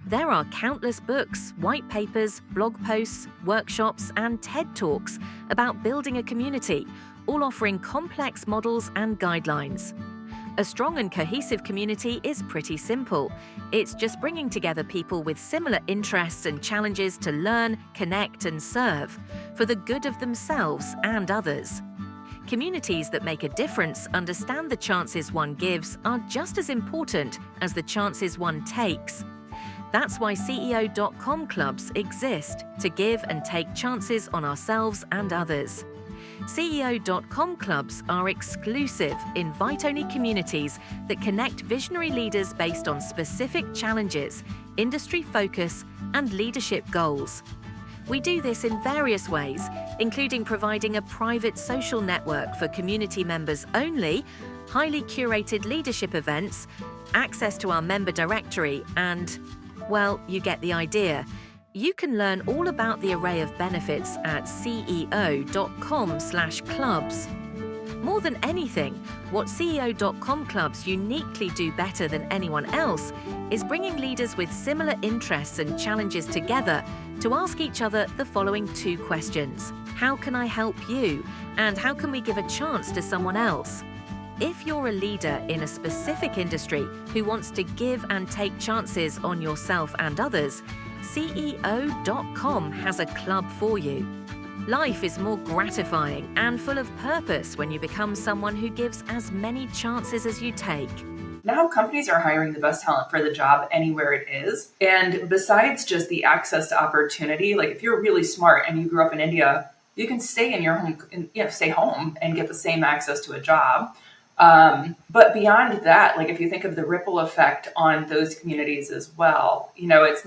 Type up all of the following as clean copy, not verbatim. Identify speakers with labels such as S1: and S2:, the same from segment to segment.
S1: There are countless books, white papers, blog posts, workshops, and TED Talks about building a community, all offering complex models and guidelines. A strong and cohesive community is pretty simple. It's just bringing together people with similar interests and challenges to learn, connect, and serve for the good of themselves and others. Communities that make a difference understand the chances one gives are just as important as the chances one takes. That's why CEO.com clubs exist, to give and take chances on ourselves and others. CEO.com clubs are exclusive, invite-only communities that connect visionary leaders based on specific challenges, industry focus, and leadership goals. We do this in various ways, including providing a private social network for community members only, highly curated leadership events, access to our member directory, and, well, you get the idea. You can learn all about the array of benefits at ceo.com/clubs. More than anything, what CEO.com clubs uniquely do better than anyone else is bringing leaders with similar interests and challenges together to ask each other the following two questions. How can I help you? And how can we give a chance to someone else? If you're a leader in a specific industry who wants to give and take chances on yourself and others, CEO.com has a club for you. Life is more gratifying and full of purpose when you become someone who gives as many chances as you take.
S2: Now companies are hiring the best talent for the job anywhere it is. And besides just the access to opportunity, like if you're really smart and you grew up in India, you can stay in your home, stay home and get the same access to a job. But beyond that, like if you think of the ripple effect on those communities as well, it's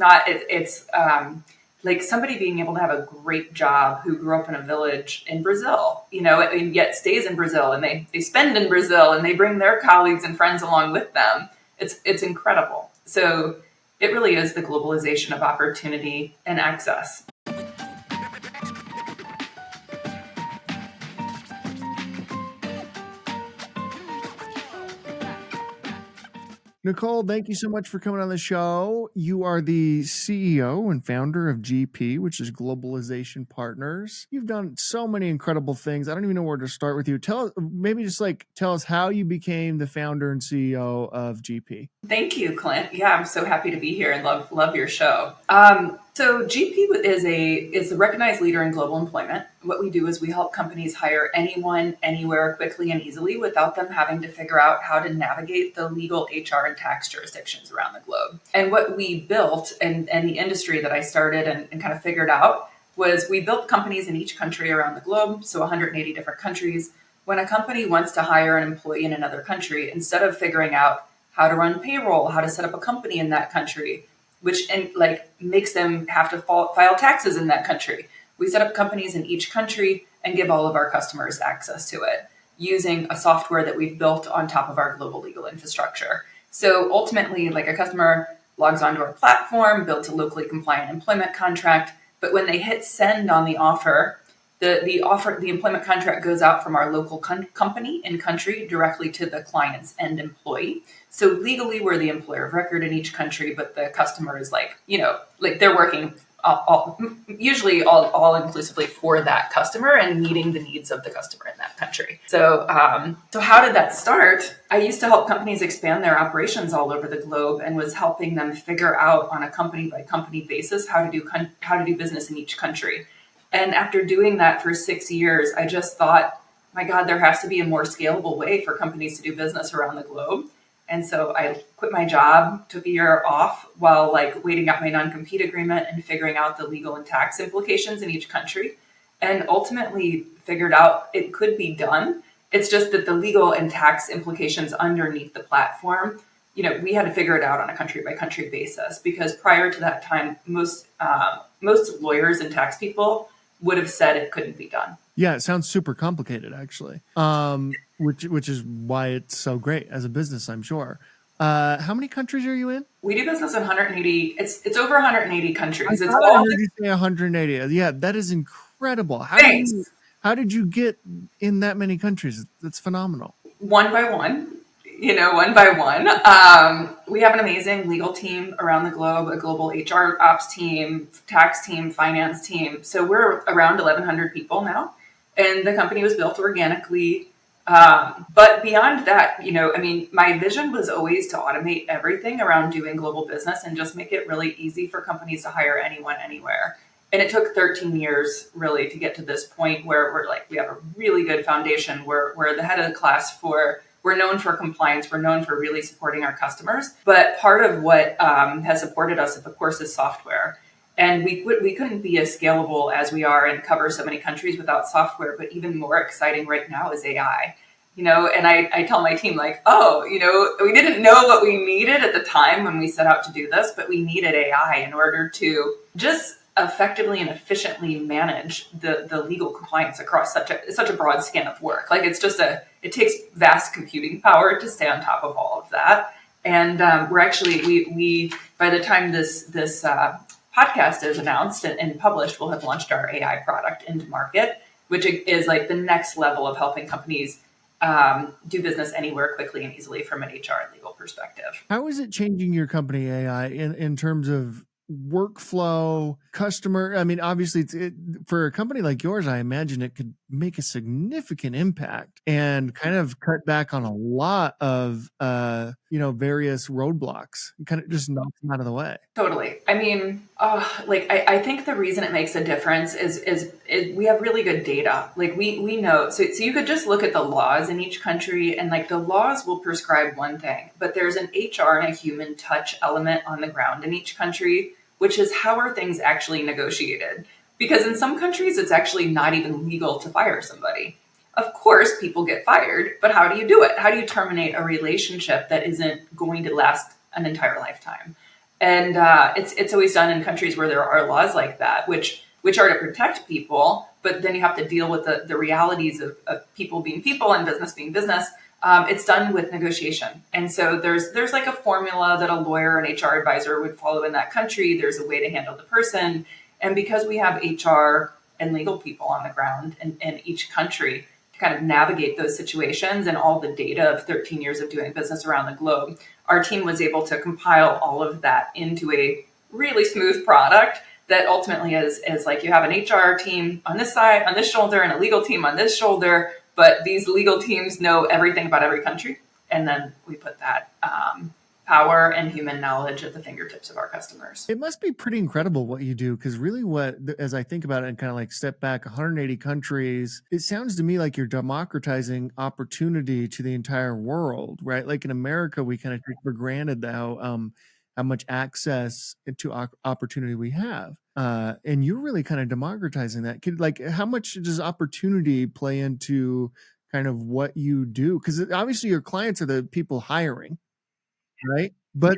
S2: like somebody being able to have a great job who grew up in a village in Brazil, and yet stays in Brazil, and they spend in Brazil, and they bring their colleagues and friends along with them. It's incredible. So it really is the globalization of opportunity and access.
S3: Nicole, thank you so much for coming on the show. You are the CEO and founder of GP, which is Globalization Partners. You've done so many incredible things. I don't even know where to start with you. Tell us how you became the founder and CEO of GP.
S2: Thank you, Clint. Yeah, I'm so happy to be here and love your show. So GP is a recognized leader in global employment. What we do is we help companies hire anyone, anywhere, quickly and easily without them having to figure out how to navigate the legal, HR, and tax jurisdictions around the globe. And what we built and the industry that I started and kind of figured out was we built companies in each country around the globe, so 180 different countries. When a company wants to hire an employee in another country, instead of figuring out how to run payroll, how to set up a company in that country, which makes them have to file taxes in that country. We set up companies in each country and give all of our customers access to it using a software that we've built on top of our global legal infrastructure. So ultimately, like a customer logs onto our platform, builds a locally compliant employment contract, but when they hit send on the offer, the employment contract goes out from our local company in country directly to the client's end employee. So legally, we're the employer of record in each country, but the customer is they're working usually all inclusively for that customer and meeting the needs of the customer in that country. So how did that start? I used to help companies expand their operations all over the globe and was helping them figure out on a company by company basis how to do business in each country. And after doing that for 6 years, I just thought, my God, there has to be a more scalable way for companies to do business around the globe. And so I quit my job, took a year off while waiting out my non-compete agreement and figuring out the legal and tax implications in each country, and ultimately figured out it could be done. It's just that the legal and tax implications underneath the platform, we had to figure it out on a country by country basis, because prior to that time, most lawyers and tax people would have said it couldn't be done.
S3: Yeah, it sounds super complicated, actually, which is why it's so great as a business, I'm sure. How many countries are you in?
S2: We do business in 180. It's over 180 countries.
S3: I heard you say 180. Yeah, that is incredible. How did you get in that many countries? That's phenomenal.
S2: One by one. one by one. We have an amazing legal team around the globe, a global HR ops team, tax team, finance team. So we're around 1,100 people now, and the company was built organically. But beyond that, my vision was always to automate everything around doing global business and just make it really easy for companies to hire anyone, anywhere. And it took 13 years really to get to this point where we have a really good foundation. We're the head of the class we're known for compliance. We're known for really supporting our customers. But part of what has supported us, of course, is software. And we couldn't be as scalable as we are and cover so many countries without software. But even more exciting right now is AI. And I tell my team we didn't know what we needed at the time when we set out to do this, but we needed AI in order to just effectively and efficiently manage the legal compliance across such a broad span of work. It takes vast computing power to stay on top of all of that. And we're actually, we by the time this podcast is announced and published, we'll have launched our AI product into market, which is like the next level of helping companies do business anywhere quickly and easily from an HR and legal perspective.
S3: How is it changing your company AI in terms of workflow, customer? I mean, obviously, for a company like yours, I imagine it could make a significant impact and kind of cut back on a lot of, various roadblocks. Kind of just knock them out of the way.
S2: Totally. I mean, I think the reason it makes a difference is we have really good data. Like we know, so you could just look at the laws in each country, and the laws will prescribe one thing, but there's an HR and a human touch element on the ground in each country, which is how are things actually negotiated? Because in some countries, it's actually not even legal to fire somebody. Of course, people get fired, but how do you do it? How do you terminate a relationship that isn't going to last an entire lifetime? And it's always done in countries where there are laws like that, which are to protect people, but then you have to deal with the realities of people being people and business being business. It's done with negotiation. And so there's like a formula that a lawyer and HR advisor would follow in that country. There's a way to handle the person. And because we have HR and legal people on the ground in each country to kind of navigate those situations and all the data of 13 years of doing business around the globe, our team was able to compile all of that into a really smooth product that ultimately is like you have an HR team on this side, on this shoulder, and a legal team on this shoulder, but these legal teams know everything about every country. And then we put that power and human knowledge at the fingertips of our customers.
S3: It must be pretty incredible what you do, because really as I think about it and kind of like step back 180 countries, it sounds to me like you're democratizing opportunity to the entire world, right? Like in America, we kind of take for granted how much access to opportunity we have. And you're really kind of democratizing that. How much does opportunity play into kind of what you do? Because obviously your clients are the people hiring, right? But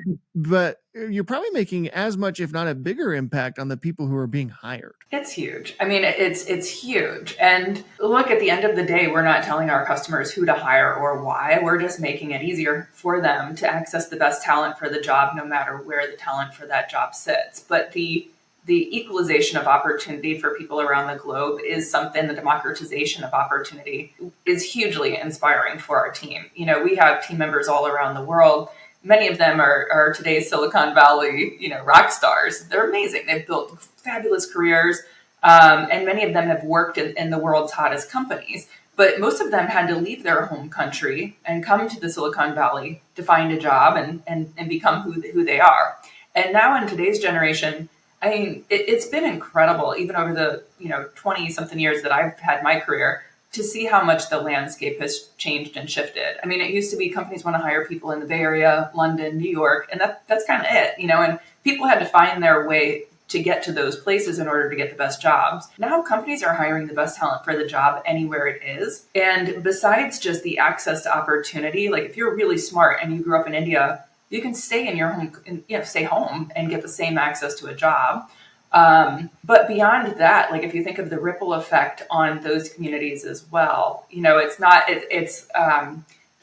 S3: you're probably making as much, if not a bigger impact on the people who are being hired.
S2: It's huge. I mean, it's huge. And look, at the end of the day, we're not telling our customers who to hire or why. We're just making it easier for them to access the best talent for the job, no matter where the talent for that job sits. But the equalization of opportunity for people around the globe is something, the democratization of opportunity is hugely inspiring for our team. We have team members all around the world. Many of them are today's Silicon Valley, rock stars. They're amazing. They've built fabulous careers, and many of them have worked in the world's hottest companies. But most of them had to leave their home country and come to the Silicon Valley to find a job and become who they are. And now in today's generation, I mean, it's been incredible, even over the 20-something years that I've had my career, to see how much the landscape has changed and shifted. I mean, it used to be companies want to hire people in the Bay Area, London, New York, and that's kind of it, and people had to find their way to get to those places in order to get the best jobs. Now companies are hiring the best talent for the job anywhere it is. And besides just the access to opportunity, like if you're really smart and you grew up in India, you can stay in your home, stay home and get the same access to a job. But beyond that, like if you think of the ripple effect on those communities as well, it's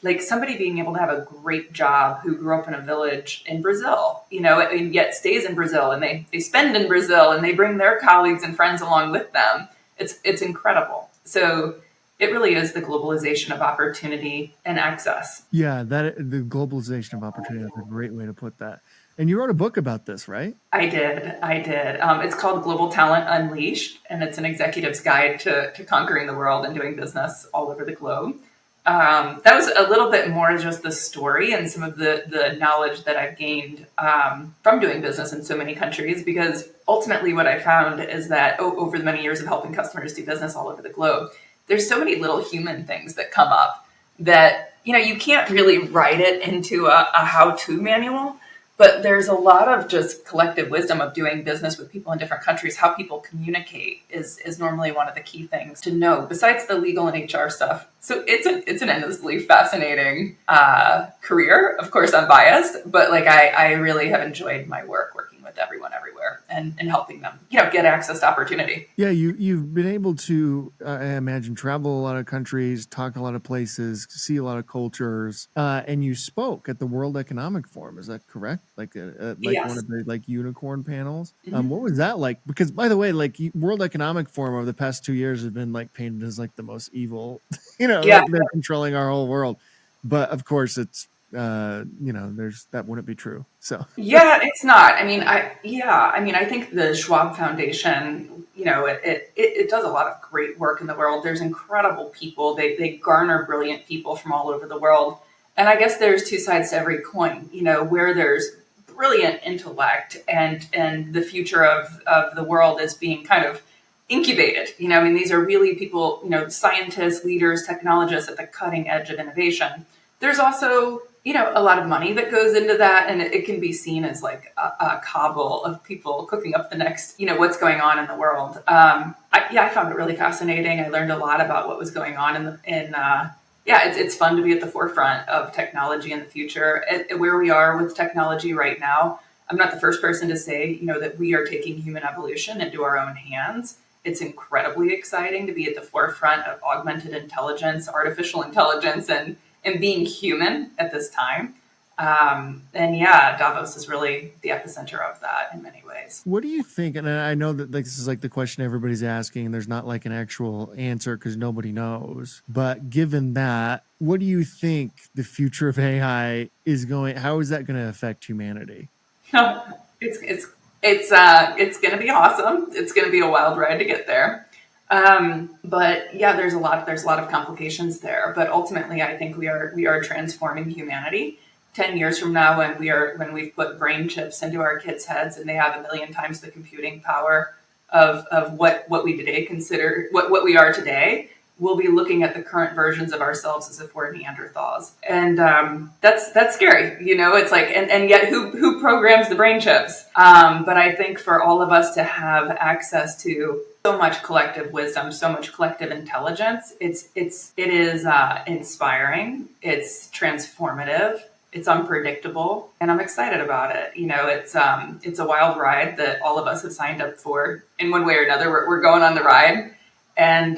S2: like somebody being able to have a great job who grew up in a village in Brazil, and yet stays in Brazil, and they spend in Brazil, and they bring their colleagues and friends along with them. It's incredible. So it really is the globalization of opportunity and access.
S3: Yeah, the globalization of opportunity is a great way to put that. And you wrote a book about this, right?
S2: I did. I did. It's called Global Talent Unleashed, and it's an executive's guide to conquering the world and doing business all over the globe. That was a little bit more just the story and some of the knowledge that I've gained from doing business in so many countries, because ultimately what I found is that over the many years of helping customers do business all over the globe, there's so many little human things that come up that, you can't really write it into a how-to manual. But there's a lot of just collective wisdom of doing business with people in different countries. How people communicate is normally one of the key things to know, besides the legal and HR stuff. So it's an endlessly fascinating career. Of course, I'm biased, but like I really have enjoyed my work working with everyone everywhere and helping them, get access to opportunity.
S3: Yeah, you've been able to, I imagine, travel a lot of countries, talk a lot of places, see a lot of cultures, and you spoke at the World Economic Forum. Is that correct? Like one
S2: Yes.
S3: of the unicorn panels.
S2: Mhm.
S3: What was that like? Because by the way, like World Economic Forum over the past 2 years has been like painted as like the most evil,
S2: Yeah.
S3: like they're controlling our whole world. But of course, it's there's that wouldn't be true. So
S2: Yeah, it's not. I think the Schwab Foundation, it does a lot of great work in the world. There's incredible people. They garner brilliant people from all over the world. And I guess there's two sides to every coin, where there's brilliant intellect and the future of the world is being kind of incubated. These are really people, scientists, leaders, technologists at the cutting edge of innovation. There's also, a lot of money that goes into that, and it can be seen as like a cobble of people cooking up the next, what's going on in the world. I found it really fascinating. I learned a lot about what was going on it's fun to be at the forefront of technology in the future. Where we are with technology right now, I'm not the first person to say, that we are taking human evolution into our own hands. It's incredibly exciting to be at the forefront of augmented intelligence, artificial intelligence, and being human at this time. Davos is really the epicenter of that in many ways.
S3: what do you think? And I know that like, this is like the question everybody's asking, and there's not like an actual answer because nobody knows. But given that, what do you think the future of AI is going? How is that going to affect humanity?
S2: It's going to be awesome. It's going to be a wild ride to get there. But yeah, there's a lot of complications there. But ultimately, I think we are transforming humanity. 10 years from now, when we've put brain chips into our kids' heads and they have a million times the computing power of what we today consider what we are today, we'll be looking at the current versions of ourselves as if we're Neanderthals, and that's scary. It's like, and yet who programs the brain chips? But I think for all of us to have access to so much collective wisdom, so much collective intelligence, it is inspiring. It's transformative. It's unpredictable, and I'm excited about it. It's a wild ride that all of us have signed up for in one way or another. We're going on the ride, and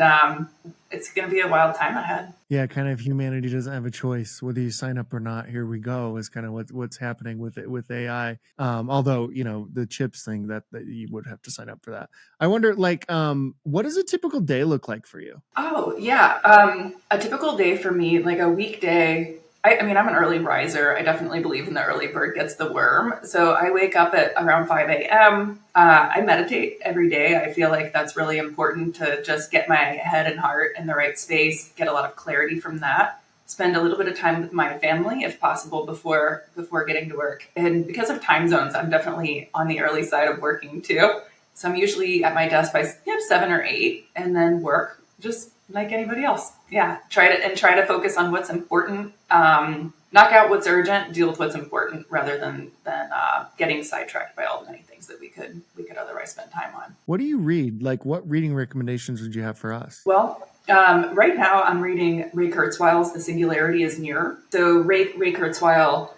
S2: it's going to be a wild time ahead.
S3: Yeah, kind of humanity doesn't have a choice whether you sign up or not. Here we go is kind of what's happening with it with AI. Although the chips thing that you would have to sign up for that. I wonder, like, what does a typical day look like for you?
S2: Oh, yeah. A typical day for me, like a weekday, I'm an early riser. I definitely believe in the early bird gets the worm. So I wake up at around 5 a.m. I meditate every day. I feel like that's really important to just get my head and heart in the right space, get a lot of clarity from that. Spend a little bit of time with my family, if possible, before getting to work. And because of time zones, I'm definitely on the early side of working too. So I'm usually at my desk by 7 or 8, and then work just like anybody else. Yeah, try to focus on what's important. Knock out what's urgent. Deal with what's important, rather than getting sidetracked by all the many things that we could otherwise spend time on.
S3: What do you read? Like, what reading recommendations would you have for us?
S2: Well, right now I'm reading Ray Kurzweil's "The Singularity is Near." So Ray Kurzweil,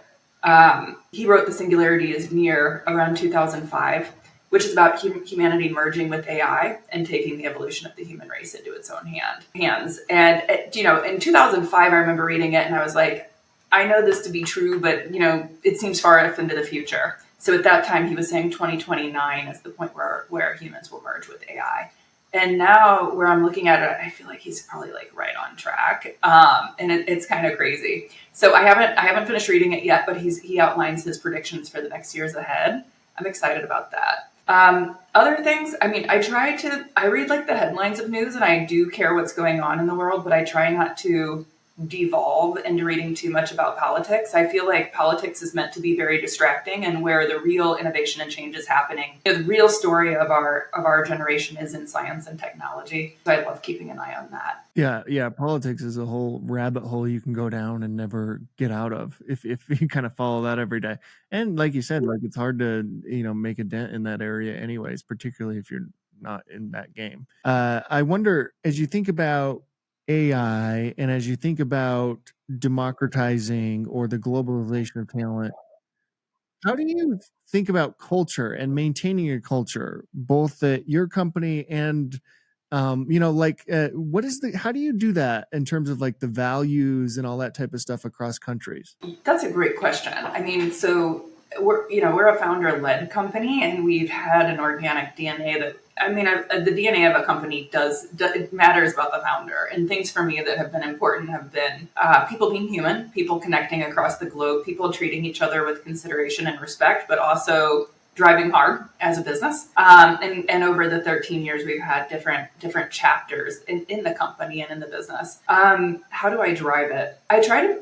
S2: he wrote "The Singularity is Near" around 2005, which is about humanity merging with AI and taking the evolution of the human race into its own hands. And in 2005, I remember reading it, and I was like, I know this to be true, but it seems far enough into the future. So at that time, he was saying 2029 is the point where humans will merge with AI. And now where I'm looking at it, I feel like he's probably like right on track. And it's kind of crazy. So I haven't finished reading it yet, but he outlines his predictions for the next years ahead. I'm excited about that. Other things, I mean, I read like the headlines of news and I do care what's going on in the world, but I try not to devolve into reading too much about politics. I feel like politics is meant to be very distracting, and where the real innovation and change is happening, the real story of our generation is in science and technology. So I love keeping an eye on that.
S3: Yeah. Politics is a whole rabbit hole you can go down and never get out of if you kind of follow that every day. And like you said, like it's hard to make a dent in that area, anyways, particularly if you're not in that game. I wonder, as you think about AI and as you think about democratizing or the globalization of talent, how do you think about culture and maintaining a culture, both at your company and, what is how do you do that in terms of like the values and all that type of stuff across countries?
S2: That's a great question. I mean, so we're a founder-led company, and we've had an organic DNA that I mean, the DNA of a company it matters about the founder. And things for me that have been important have been people being human, people connecting across the globe, people treating each other with consideration and respect, but also driving hard as a business. And over the 13 years, we've had different chapters in the company and in the business. How do I drive it? I try to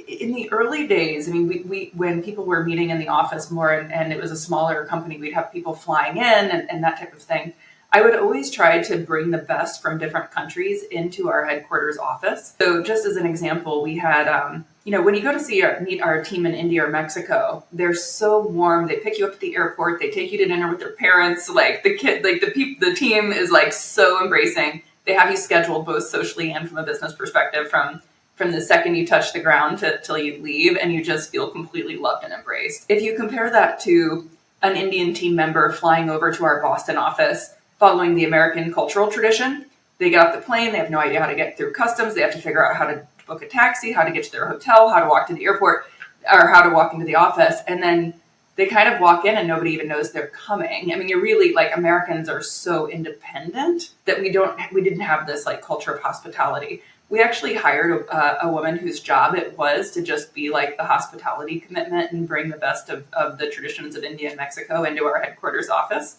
S2: in the early days, I mean, we when people were meeting in the office more and it was a smaller company, we'd have people flying in and that type of thing. I would always try to bring the best from different countries into our headquarters office. So just as an example, we had, when you go to meet our team in India or Mexico, they're so warm. They pick you up at the airport. They take you to dinner with their parents. Like the team is like so embracing. They have you scheduled both socially and from a business perspective from the second you touch the ground till you leave, and you just feel completely loved and embraced. If you compare that to an Indian team member flying over to our Boston office, following the American cultural tradition, they get off the plane, they have no idea how to get through customs, they have to figure out how to book a taxi, how to get to their hotel, how to walk to the airport, or how to walk into the office, and then they kind of walk in and nobody even knows they're coming. I mean, you're really like Americans are so independent that we didn't have this like culture of hospitality. We actually hired a woman whose job it was to just be like the hospitality commitment and bring the best of the traditions of India and Mexico into our headquarters office.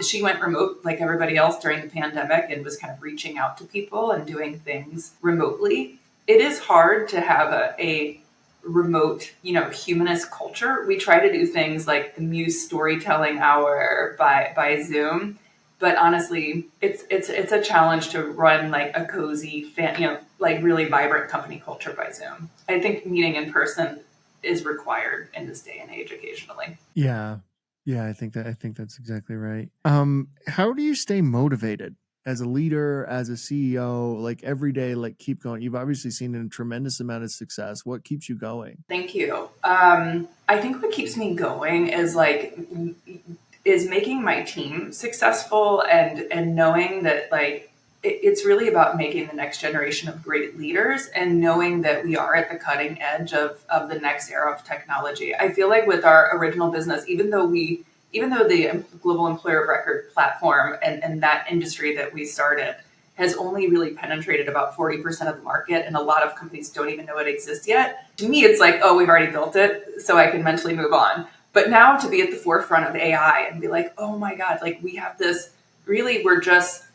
S2: She went remote like everybody else during the pandemic and was kind of reaching out to people and doing things remotely. It is hard to have a remote, humanist culture. We try to do things like the Muse Storytelling Hour by Zoom, but honestly, it's a challenge to run like a cozy, like really vibrant company culture by Zoom. I think meeting in person is required in this day and age occasionally.
S3: Yeah. I think that's exactly right. How do you stay motivated as a leader, as a CEO, like every day, like keep going? You've obviously seen a tremendous amount of success. What keeps you going?
S2: Thank you. I think what keeps me going is making my team successful and knowing that like it's really about making the next generation of great leaders and knowing that we are at the cutting edge of the next era of technology. I feel like with our original business, even though the global employer of record platform and that industry that we started has only really penetrated about 40% of the market, and a lot of companies don't even know it exists yet. To me, it's like, oh, we've already built it, so I can mentally move on. But now to be at the forefront of AI and be like, oh my God, like we have this really,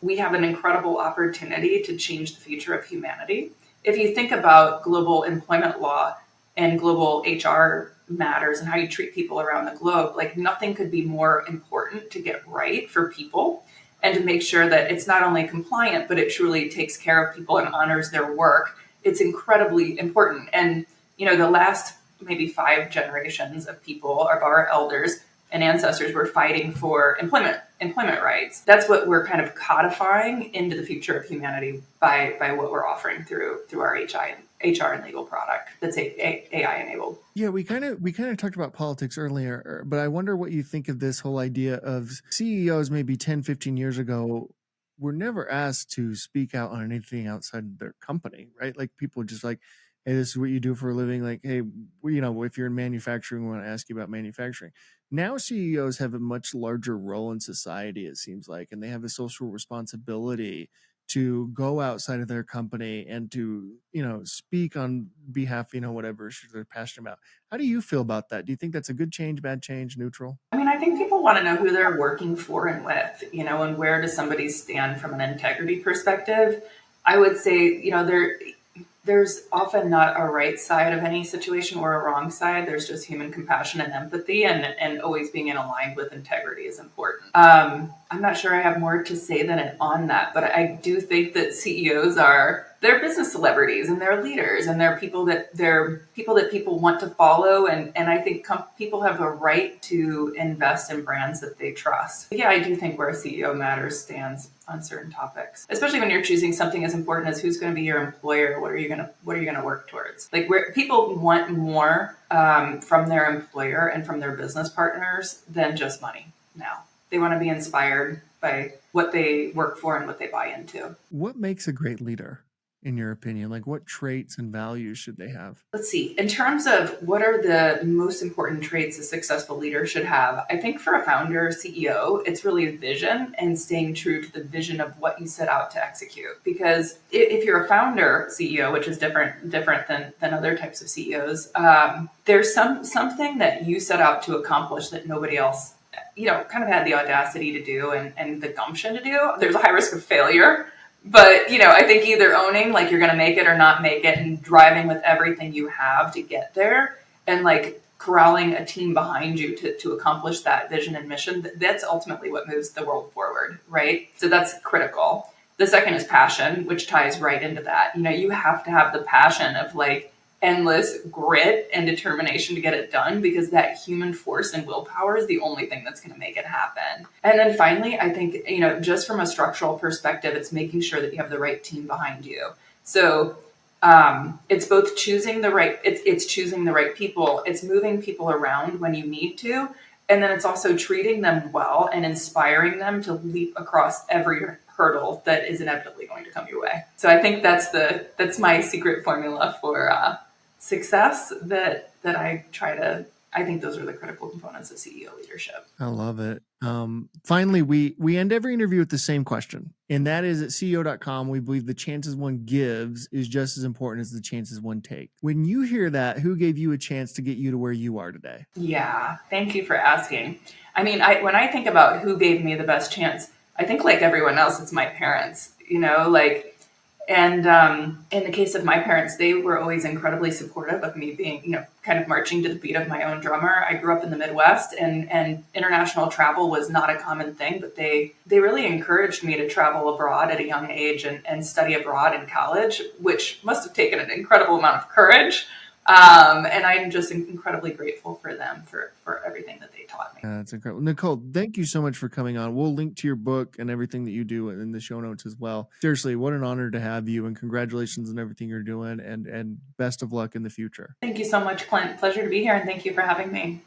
S2: we have an incredible opportunity to change the future of humanity. If you think about global employment law and global HR matters and how you treat people around the globe, like nothing could be more important to get right for people and to make sure that it's not only compliant, but it truly takes care of people and honors their work. It's incredibly important. And, the last maybe 5 generations of people, of our elders and ancestors, were fighting for employment rights. That's what we're kind of codifying into the future of humanity by what we're offering through our HR and legal product that's AI enabled.
S3: Yeah, we kind of talked about politics earlier, but I wonder what you think of this whole idea of CEOs maybe 10, 15 years ago were never asked to speak out on anything outside their company, right? Like people just like, hey, this is what you do for a living. Like, hey, if you're in manufacturing, we want to ask you about manufacturing. Now CEOs have a much larger role in society, it seems like, and they have a social responsibility to go outside of their company and to, speak on behalf, whatever issues they're passionate about. How do you feel about that? Do you think that's a good change, bad change, neutral?
S2: I mean, I think people want to know who they're working for and with, and where does somebody stand from an integrity perspective. I would say, there's often not a right side of any situation or a wrong side. There's just human compassion and empathy, and always being in aligned with integrity is important. I'm not sure I have more to say than it on that, but I do think that CEOs they're business celebrities and they're leaders and they're people that people want to follow, and I think people have a right to invest in brands that they trust. But yeah, I do think where a CEO matters stands on certain topics, especially when you're choosing something as important as who's going to be your employer. What are you going to work towards? Like, where people want more from their employer and from their business partners than just money. Now they want to be inspired by what they work for and what they buy into.
S3: What makes a great leader, in your opinion? Like, what traits and values should they have?
S2: Let's see. In terms of what are the most important traits a successful leader should have, I think for a founder, CEO, it's really vision and staying true to the vision of what you set out to execute. Because if you're a founder CEO, which is different than other types of CEOs, there's something that you set out to accomplish that nobody else kind of had the audacity to do and the gumption to do. There's a high risk of failure. But, I think either owning like you're going to make it or not make it and driving with everything you have to get there and like corralling a team behind you to accomplish that vision and mission, that's ultimately what moves the world forward, right? So that's critical. The second is passion, which ties right into that. You have to have the passion of like endless grit and determination to get it done, because that human force and willpower is the only thing that's going to make it happen. And then finally, I think, just from a structural perspective, it's making sure that you have the right team behind you. So it's both choosing the right, it's choosing the right people, it's moving people around when you need to, and then it's also treating them well and inspiring them to leap across every hurdle that is inevitably going to come your way. So I think that's my secret formula for success that I think those are the critical components of CEO leadership.
S3: I love it. Finally, we end every interview with the same question, and that is, at CEO.com, we believe the chances one gives is just as important as the chances one takes. When you hear that, who gave you a chance to get you to where you are today?
S2: Yeah, thank you for asking. I mean, when I think about who gave me the best chance, I think like everyone else, it's my parents, and in the case of my parents, they were always incredibly supportive of me being, kind of marching to the beat of my own drummer. I grew up in the Midwest, and international travel was not a common thing, but they really encouraged me to travel abroad at a young age and study abroad in college, which must have taken an incredible amount of courage. And I'm just incredibly grateful for them for everything that they taught me.
S3: That's incredible. Nicole, thank you so much for coming on. We'll link to your book and everything that you do in the show notes as well. Seriously, what an honor to have you, and congratulations on everything you're doing, and best of luck in the future.
S2: Thank you so much, Clint. Pleasure to be here, and thank you for having me.